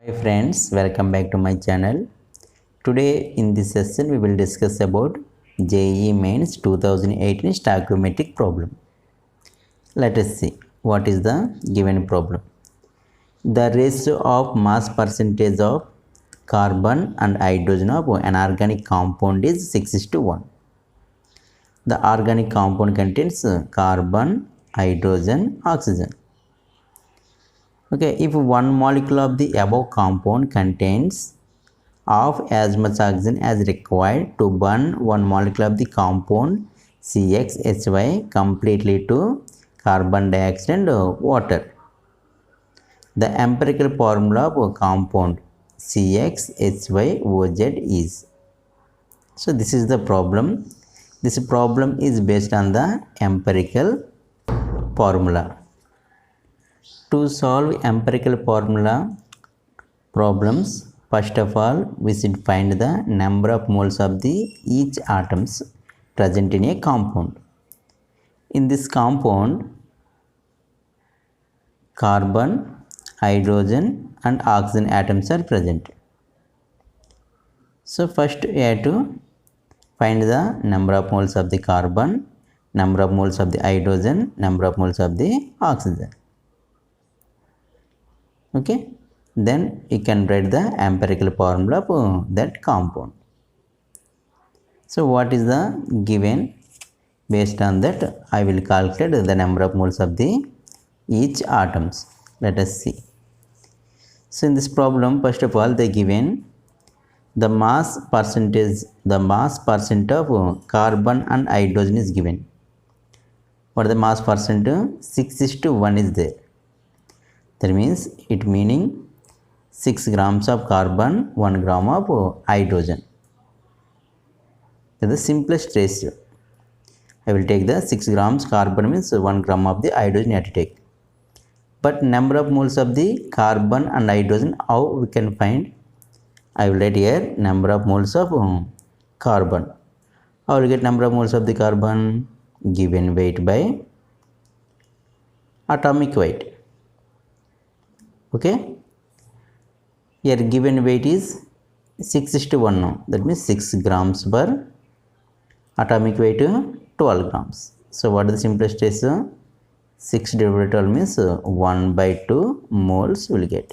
Hi friends, welcome back to my channel. Today in this session we will discuss about JEE Mains 2018 stoichiometric problem. Let us see what is the given problem. The ratio of mass percentage of carbon and hydrogen of an organic compound is 6:1. The organic compound contains carbon, hydrogen, oxygen. Okay, if one molecule of the above compound contains of as much oxygen as required to burn one molecule of the compound CXHY completely to carbon dioxide and water. The empirical formula of compound CXHYOZ is. So this is the problem. This problem is based on the empirical formula. To solve empirical formula problems, first of all, we should find the number of moles of the each atoms present in a compound. In this compound, carbon, hydrogen and oxygen atoms are present. So first we have to find the number of moles of the carbon, number of moles of the hydrogen, number of moles of the oxygen. Okay, then you can write the empirical formula for that compound. So what is the given? Based on that I will calculate the number of moles of the each atoms. Let us see. So in this problem, first of all, they given the mass percent of carbon and hydrogen is given. What is the mass percent? 6:1 is there. That means it meaning 6 grams of carbon, 1 gram of hydrogen. That is the simplest ratio. I will take the 6 grams carbon means 1 gram of the hydrogen you have to take. But number of moles of the carbon and hydrogen, how we can find? I will write here number of moles of carbon. How will get number of moles of the carbon? Given weight by atomic weight. Okay, here given weight is 6:1 now. That means 6 grams per atomic weight 12 grams. So what is the simplest ratio? 6 divided by 12 means 1/2 moles will get.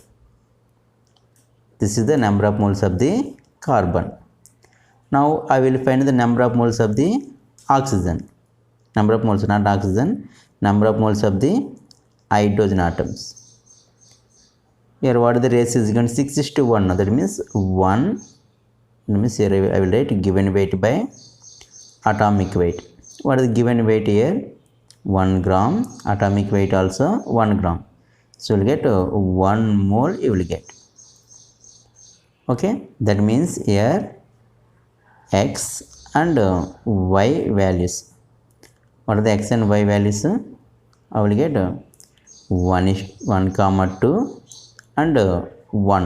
This is the number of moles of the carbon. Now I will find the number of moles of the oxygen. Number of moles, not oxygen, number of moles of the hydrogen atoms. Here what is the ratio is given? 6:1. That means 1. That means here I will write given weight by atomic weight. What is the given weight here? 1 gram. Atomic weight also 1 gram. So you will get 1 mole you will get. Okay, that means here X and Y values. What are the X and Y values? I will get 1,2 and 1.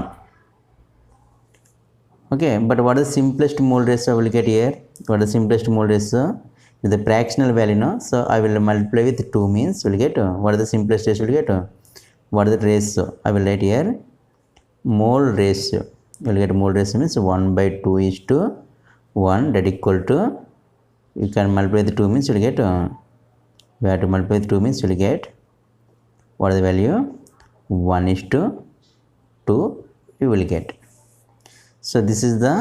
Okay, but what is the simplest mole ratio I will get here? What is the simplest mole ratio? Is the fractional value, no? So I will multiply with 2 means we will get what is the simplest ratio we will get? What is the ratio? I will write here mole ratio. You will get mole ratio means 1/2:1, that equal to, you can multiply with 2 means you will get we have to multiply with 2 means you will get what is the value? 1:2 you will get. So this is the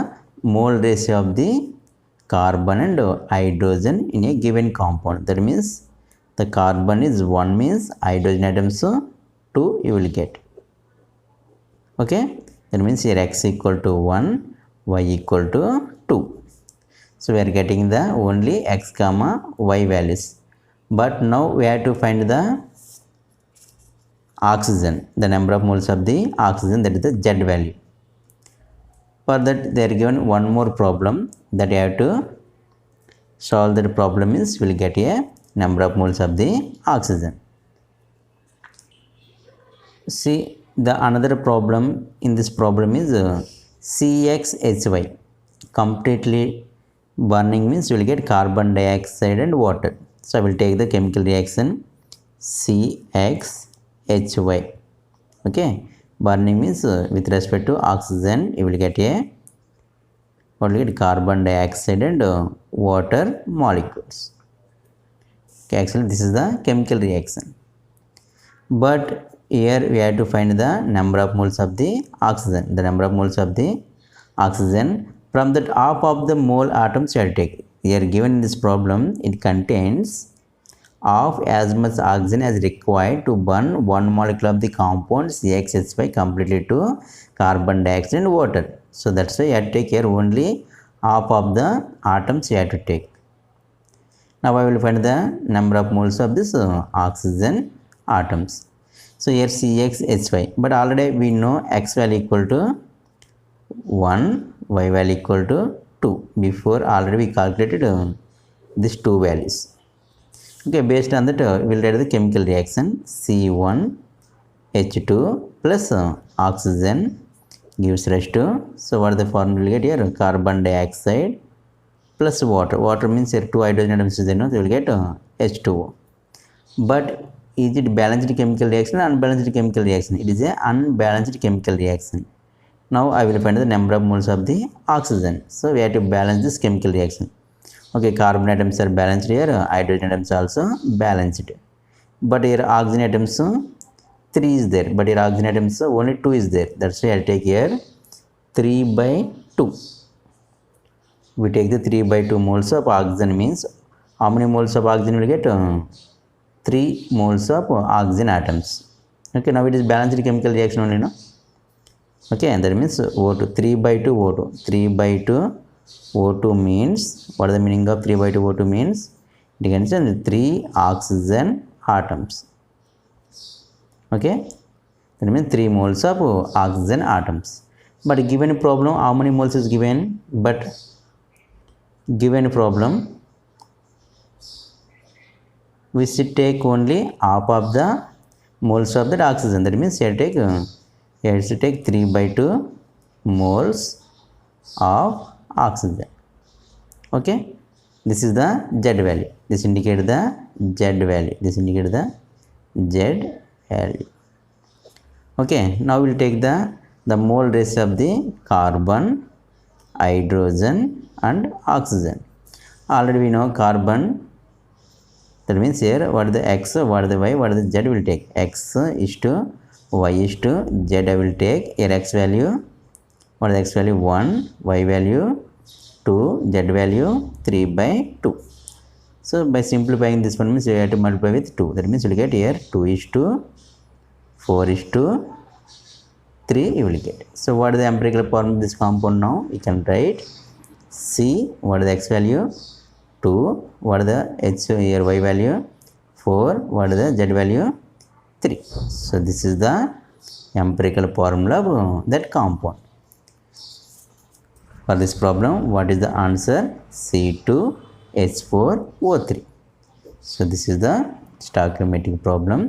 mole ratio of the carbon and hydrogen in a given compound. That means the carbon is 1 means hydrogen atoms 2 you will get. Okay, that means here X equal to 1, Y equal to 2. So we are getting the only X comma Y values. But now we have to find the oxygen, the number of moles of the oxygen, that is the Z value. For that they are given one more problem that you have to solve. That problem is we will get a number of moles of the oxygen. See, the another problem in this problem is CXHY. Completely burning means you will get carbon dioxide and water. So I will take the chemical reaction CXHY. Okay, Burning means with respect to oxygen, you will get carbon dioxide and water molecules. Okay, actually this is the chemical reaction. But here we have to find the number of moles of the oxygen. The number of moles of the oxygen from that half of the mole atoms you have to take. Here given in this problem, it contains half as much oxygen as required to burn one molecule of the compound CXH5 completely to carbon dioxide and water. So that's why you have to take here only half of the atoms you have to take. Now I will find the number of moles of this oxygen atoms. So here CXH5, but already we know X value equal to 1, Y value equal to 2. Before already we calculated these two values. Okay, based on that we will write the chemical reaction. C1H2 plus oxygen gives rise to, so what is the formula we will get here? Carbon dioxide plus water. Water means here 2 hydrogen atoms is there, no? So we will get H2O. But is it balanced chemical reaction or unbalanced chemical reaction? It is a unbalanced chemical reaction. Now I will find the number of moles of the oxygen. So we have to balance this chemical reaction. Okay, carbon atoms are balanced here, hydrogen atoms also balanced. But here oxygen atoms 3 is there, but here oxygen atoms only 2 is there. That's why I'll take here 3/2. We take the 3/2 moles of oxygen means how many moles of oxygen will get? 3 moles of oxygen atoms. Okay, now it is balanced chemical reaction only, no? Okay, and that means O2, 3/2 O2. 3/2 O2 means, what is the meaning of 3/2 O2 means? It contains 3 oxygen atoms. Okay, that means 3 moles of oxygen atoms. But given problem, how many moles is given? But given problem, we should take only half of the moles of that oxygen. That means here to take 3/2 moles of oxygen. Okay, this is the Z value. This indicates the Z value. This indicates the Z value. Okay, now we'll take the mole ratio of the carbon, hydrogen and oxygen. Already we know carbon. That means here what is the X, what is the Y, what is the Z will take. X is to Y is to Z I will take. Here X value, what is the X value? 1, Y value 2, Z value 3/2. So by simplifying this one means you have to multiply with 2. That means you will get here 2 is to 4 is to 3 you will get. So what is the empirical form of this compound now? You can write C, what is the X value? 2, what is the H here Y value? 4, what is the Z value? 3. So this is the empirical formula of that compound. For this problem, what is the answer? C2H4O3. So this is the stoichiometric problem.